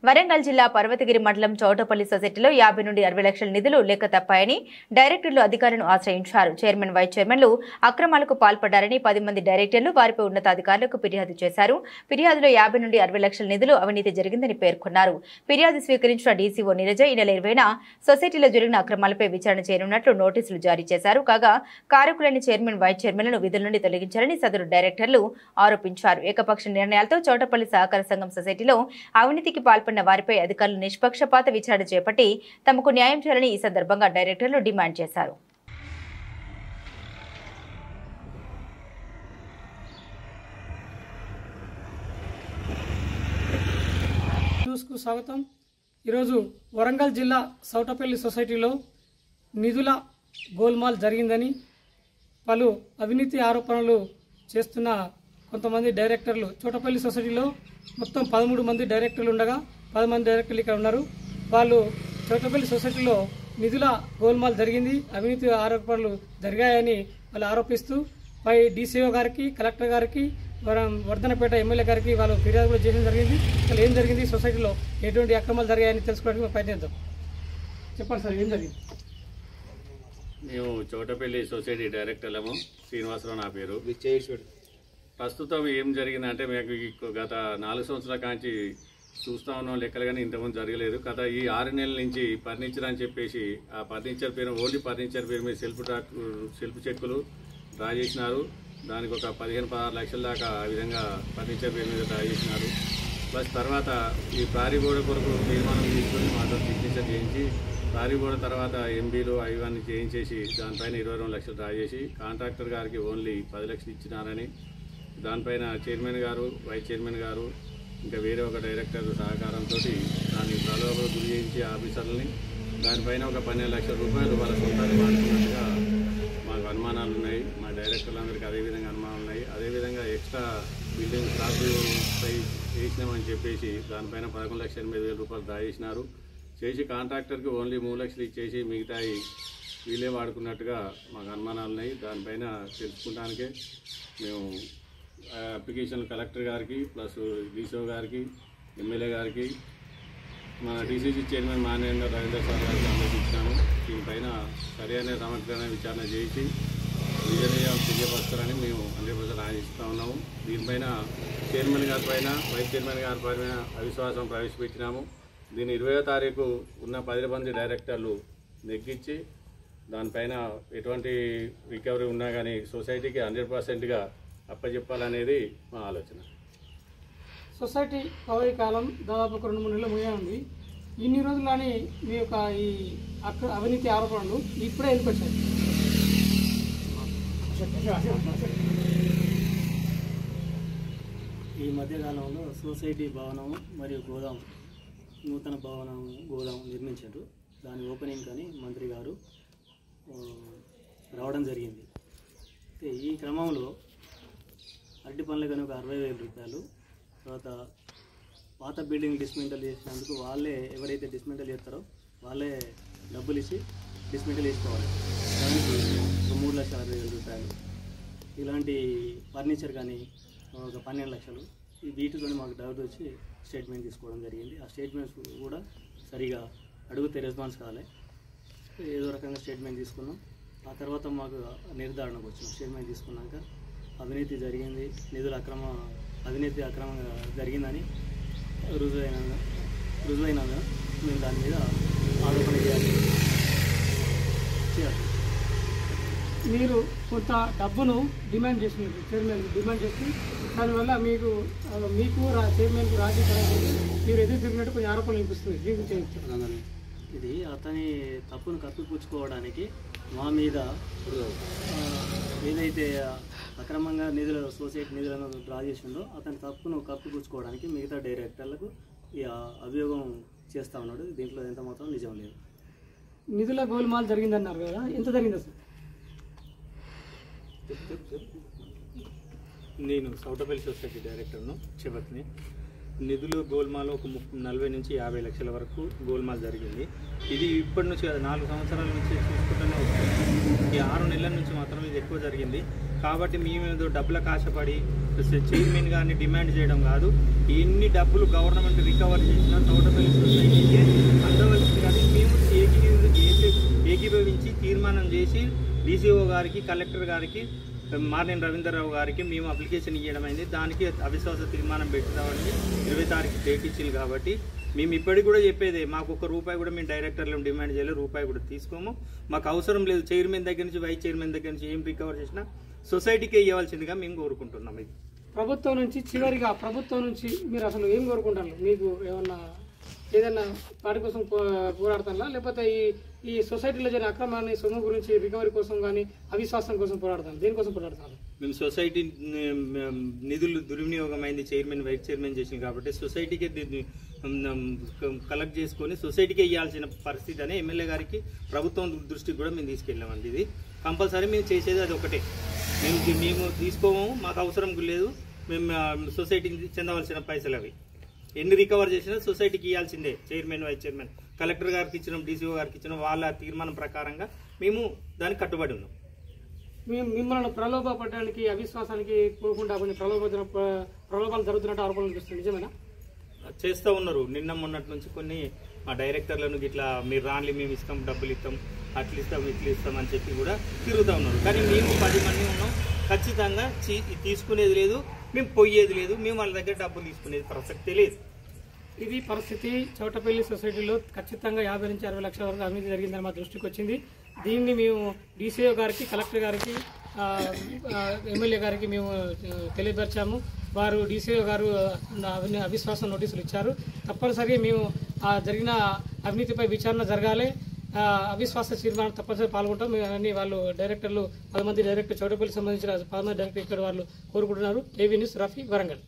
వరంగల్ జిల్లా పర్వతగిరి మండలం చౌటపల్లి సొసైటీలో 50 నుండి 60 లక్షల నిధులు లెక్క తప్పాయని డైరెక్టర్లు అధికారులను ఆశ్రయించారు. చైర్మన్, వైస్ చైర్మన్లు అక్రమాలకు పాల్పడ్డారని 10 మంది డైరెక్టర్లు వారిపై ఉన్నతాధికారులకు ఫిర్యాదు చేశారు. ఫిర్యాదులో 50 నుండి 60 లక్షల నిధులు అవినీతి జరిగిందని పేర్కొన్నారు. ఫిర్యాదు స్వీకరించిన డీసీఓ నీరజ ఈ నెల 20న సొసైటీలో జరిగిన అక్రమాలపై విచారణ చేయనున్నట్లు నోటీసులు జారీ చేశారు. కాగా కారకులైన చైర్మన్, వైస్ చైర్మన్లను విధుల నుండి తొలగించారని సదరు డైరెక్టర్లు ఆరోపించారు. ఏకపక్ష నిర్ణయాలతో చౌటపల్లి సహకార సంఘం సొసైటీలో అవినీతికి పాల్పడిన వారిపై అధికారులు నిష్పక్షపాత విచారణ చేపట్టి తమకు న్యాయం చేయాలని ఈ సందర్భంగా డైరెక్టర్లు డిమాండ్ చేశారు. న్యూస్కు స్వాగతం. ఈరోజు వరంగల్ జిల్లా చౌటపల్లి సొసైటీలో నిధుల గోల్మాల్ జరిగిందని పలు అవినీతి ఆరోపణలు చేస్తున్న కొంతమంది డైరెక్టర్లు చౌటపల్లి సొసైటీలో మొత్తం 13 మంది డైరెక్టర్లు ఉండగా 10 మంది డైరెక్టర్లు ఇక్కడ ఉన్నారు. వాళ్ళు చౌటపల్లి సొసైటీలో నిధుల గోల్మాల్ జరిగింది, అవినీతి ఆరోపణలు జరిగాయని వాళ్ళు ఆరోపిస్తూ పై డీసీఓ గారికి, కలెక్టర్ గారికి, వర్ధనపేట ఎమ్మెల్యే గారికి వాళ్ళు ఫిర్యాదు కూడా చేయడం జరిగింది. అసలు ఏం జరిగింది, సొసైటీలో ఎటువంటి అక్రమాలు జరిగాయని తెలుసుకోవడానికి ప్రయత్నిద్దాం. చెప్పండి సార్, ఏం జరిగింది? మేము చౌటపల్లి సొసైటీ డైరెక్టర్లము. శ్రీనివాసరావు నా పేరు. ప్రస్తుతం ఏం జరిగిందంటే మేము గత 4 సంవత్సరాల కాంచి చూస్తూ ఉన్నాం లెక్కలు, కానీ ఇంతకుముందు జరగలేదు. గత ఈ 6 నెలల నుంచి ఫర్నిచర్ అని చెప్పేసి ఆ ఫర్నిచర్ పేరు, ఓన్లీ ఫర్నిచర్ పేరు మీద సెల్ఫ్ చెక్కులు డ్రా చేసినారు. దానికి ఒక 15-16 లక్షల దాకా ఆ విధంగా ఫర్నిచర్ పేరు మీద డ్రా చేసినారు. ప్లస్ తర్వాత ఈ ప్రారీ గోడ కొరకు తీర్మానం తీసుకొని మాతో సిగ్నేచర్ చేయించి ప్రారీ గోడ తర్వాత ఎంబీలు అవన్నీ చేయించేసి దానిపైన 22 లక్షలు డ్రా చేసి కాంట్రాక్టర్ గారికి ఓన్లీ 10 లక్షలు ఇచ్చినారని, దానిపైన చైర్మన్ గారు, వైస్ చైర్మన్ గారు ఇంకా వేరే ఒక డైరెక్టర్ సహకారంతో దాన్ని ప్రలోభకు గురి చేయించి ఆఫీసర్లని దానిపైన ఒక 12 లక్షల రూపాయలు వాళ్ళ సొంతాన్ని వాడుకున్నట్టుగా మాకు అనుమానాలు ఉన్నాయి. మా డైరెక్టర్లందరికీ అదేవిధంగా అనుమానాలు ఉన్నాయి. అదేవిధంగా ఎక్స్ట్రా బిల్డింగ్ స్లాబ్పై వేసినామని చెప్పేసి దానిపైన 11,80,000 రూపాయలు డ్రా చేసినారు. చేసి కాంట్రాక్టర్కి ఓన్లీ 3 లక్షలు ఇచ్చేసి మిగతాయి వీళ్ళే వాడుకున్నట్టుగా మాకు అనుమానాలు ఉన్నాయి. దానిపైన తెలుసుకోవడానికే మేము అప్లికేషన్ కలెక్టర్ గారికి, ప్లస్ డీసీఓ గారికి, ఎమ్మెల్యే గారికి, మన డీసీసీ చైర్మన్ మాన్యంగా రవీంద్ర సార్ గారికి అందరికీ ఇచ్చాము. దీనిపైన సరైన సమగ్రమైన విచారణ చేసి విజయం తెలియపరుస్తారని మేము 100% ఆశిస్తూ ఉన్నాము. దీనిపైన చైర్మన్ గారి పైన, వైస్ చైర్మన్ గారి పైన అవిశ్వాసం ప్రవేశపెట్టినాము. దీన్ని 20వ తారీఖు ఉన్న 10 మంది డైరెక్టర్లు నెగ్గించి దానిపైన ఎటువంటి రికవరీ ఉన్నా కానీ సొసైటీకి 100%గా అప్పచెప్పాలనేది మా ఆలోచన. సొసైటీ పదవి కాలం దాదాపు 2-3 నెలలు ముగియే ఉంది. ఇన్ని రోజులని మీ యొక్క ఈ అవినీతి ఆరోపణలు ఇప్పుడే ఎందుకు వచ్చాయి? ఈ మధ్యకాలంలో సొసైటీ భవనము మరియు గోదాం, నూతన గోదాం నిర్మించారు. దాని ఓపెనింగ్ కానీ మంత్రి గారు రావడం జరిగింది. ఈ క్రమంలో అరటి పనులు కానీ ఒక 60,000 రూపాయలు, తర్వాత పాత బిల్డింగ్ డిస్మెంటల్ చేసినందుకు వాళ్ళే ఎవరైతే డిస్మెంటల్ చేస్తారో వాళ్ళే డబ్బులు ఇచ్చి డిస్మెంటల్ చేసుకోవాలి. దానికి ఒక 3,60,000 రూపాయలు. ఇలాంటి ఫర్నిచర్ కానీ ఒక 12 లక్షలు. ఈ వీటితో మాకు డౌట్ వచ్చి స్టేట్మెంట్ తీసుకోవడం జరిగింది. ఆ స్టేట్మెంట్స్ కూడా సరిగా అడిగితే రెస్పాన్స్ కాలే. ఏదో రకంగా స్టేట్మెంట్ తీసుకున్నాం. ఆ తర్వాత మాకు నిర్ధారణకు వచ్చినాం. స్టేట్మెంట్ తీసుకున్నాక అవినీతి జరిగింది, అవినీతి అక్రమంగా జరిగిందని రుజువైనందున మేము దాని మీద ఆరోపణ చేయాలి. మీరు కొంత డబ్బును డిమాండ్ చేసినారు, చైర్మన్ డిమాండ్ చేసి దానివల్ల మీకు చైర్మన్కు రాజీ పడాలి, మీరు ఎదురు తిరిగినట్టు కొన్ని ఆరోపణలు వినిపిస్తుంది. దీనికి చేయించారు. ఇది అతని తప్పును కప్పిపుచ్చుకోవడానికి మా మీద ఏదైతే అక్రమంగా సొసైటీ నిధులను డ్రా చేసిందో అతని తప్పును కప్పిపుచ్చుకోవడానికి మిగతా డైరెక్టర్లకు ఈ అభియోగం చేస్తూ ఉన్నాడు. దీంట్లో ఎంత మాత్రం నిజం లేదు. నిధుల గోల్మాల్ జరిగిందన్నారు కదా, ఎంత జరిగింది అసలు? నేను చౌటపల్లి సొసైటీ డైరెక్టర్ను, చివరిని. నిధులు గోల్మాల్ ఒక 40 నుంచి 50 లక్షల వరకు గోల్మాల్ జరిగింది. ఇది ఇప్పటి నుంచి 4 సంవత్సరాల నుంచి చూసుకుంటూనే వస్తుంది. ఈ 6 నెలల నుంచి మాత్రం ఇది ఎక్కువ జరిగింది. కాబట్టి మేము ఏదో డబ్బులకు ఆశపడి చైర్మన్ గారిని డిమాండ్ చేయడం కాదు. ఎన్ని డబ్బులు గవర్నమెంట్ రికవర్ చేసినా తోటపల్లి సొసైటీకి అందవలసింది. కానీ మేము ఏకీభవించి తీర్మానం చేసి డీసీఓ గారికి, కలెక్టర్ గారికి, మార్నేని రవీంద్రరావు గారికి మేము అప్లికేషన్ ఇవ్వడం అయింది. దానికి అవిశ్వాస తీర్మానం పెడతామని 20 తారీఖు డేట్ ఇచ్చింది. కాబట్టి మేము ఇప్పటికి కూడా చెప్పేది, మాకు ₹1 కూడా మేము డైరెక్టర్లను డిమాండ్ చేయలేదు, ₹1 కూడా తీసుకోము. మాకు అవసరం లేదు. చైర్మన్ దగ్గర నుంచి, వైస్ చైర్మన్ దగ్గర నుంచి ఏం రికవర్ చేసినా సొసైటీకే ఇవ్వాల్సిందిగా మేము కోరుకుంటున్నాం. ఇది ప్రభుత్వం నుంచి చివరిగా ప్రభుత్వం నుంచి మీరు అసలు ఏం కోరుకుంటారు? మీకు ఏదన్నా వాటి కోసం పోరాడతారా, లేకపోతే ఈ సొసైటీలో జరిగిన అక్రమాన్ని సొమ్ము గురించి రికవరీ కోసం కానీ అవిశ్వాసం కోసం పోరాడతాను? దేనికోసం పోరాడతారు? మేము సొసైటీ నిధులు దుర్వినియోగం అయింది, చైర్మన్ వైస్ చైర్మన్ చేసింది కాబట్టి సొసైటీకి కలెక్ట్ చేసుకొని సొసైటీకి ఇవ్వాల్సిన పరిస్థితి అని ఎమ్మెల్యే గారికి ప్రభుత్వం దృష్టికి కూడా మేము తీసుకెళ్ళామండి. ఇది కంపల్సరీ మేము చేసేది అది ఒకటే. మేము తీసుకోము, మాకు అవసరం లేదు. మేము సొసైటీకి చెందవలసిన పైసలు అవి ఎన్ని రికవర్ చేసినా సొసైటీకి ఇవ్వాల్సిందే. చైర్మన్, వైస్ చైర్మన్, కలెక్టర్ గారికి ఇచ్చినాం, డీసీఓ గారికి ఇచ్చినాం. వాళ్ళ తీర్మానం ప్రకారంగా మేము దానికి కట్టుబడి ఉన్నాం. మిమ్మల్ని ప్రలోభపడడానికి, అవిశ్వాసానికి పోకుండా కొన్ని ప్రలోభాలు జరుగుతున్నట్టు ఆరోపణలు అనిపిస్తుంది, నిజమేనా? చేస్తూ ఉన్నారు. నిన్న మొన్నటి నుంచి కొన్ని మా డైరెక్టర్లను ఇట్లా మీరు రాన్లీ మేము ఇస్తాం, డబ్బులు ఇస్తాం, అట్లా ఇస్తాం, ఇట్లా ఇస్తాం అని చెప్పి కూడా తిరుగుతూ ఉన్నారు. కానీ మేము 10 మంది ఉన్నాం. ఖచ్చితంగా తీసుకునేది లేదు, మేము పోయేది లేదు, మేము వాళ్ళ దగ్గర డబ్బులు తీసుకునేది ప్రసక్తే లేదు. ఇది పరిస్థితి. చౌటపల్లి సొసైటీలో ఖచ్చితంగా 50 నుంచి 60 లక్షల వరకు అవినీతి జరిగిందని మా దృష్టికి వచ్చింది. దీన్ని మేము డీసీఓ గారికి, కలెక్టర్ గారికి, ఎమ్మెల్యే గారికి మేము తెలియపరిచాము. వారు డీసీఓ గారు అవిశ్వాసం నోటీసులు ఇచ్చారు. తప్పనిసరిగా మేము జరిగిన అవినీతిపై విచారణ జరగాలి, అవిశ్వాస తీర్మానం తప్పనిసరి పాల్గొంటాం అని వాళ్ళు డైరెక్టర్లు 10 మంది డైరెక్టర్ చౌటపల్లికి సంబంధించిన 10 మంది డైరెక్టర్ ఇక్కడ వాళ్ళు కోరుకుంటున్నారు. AV news, Rafi, Warangal.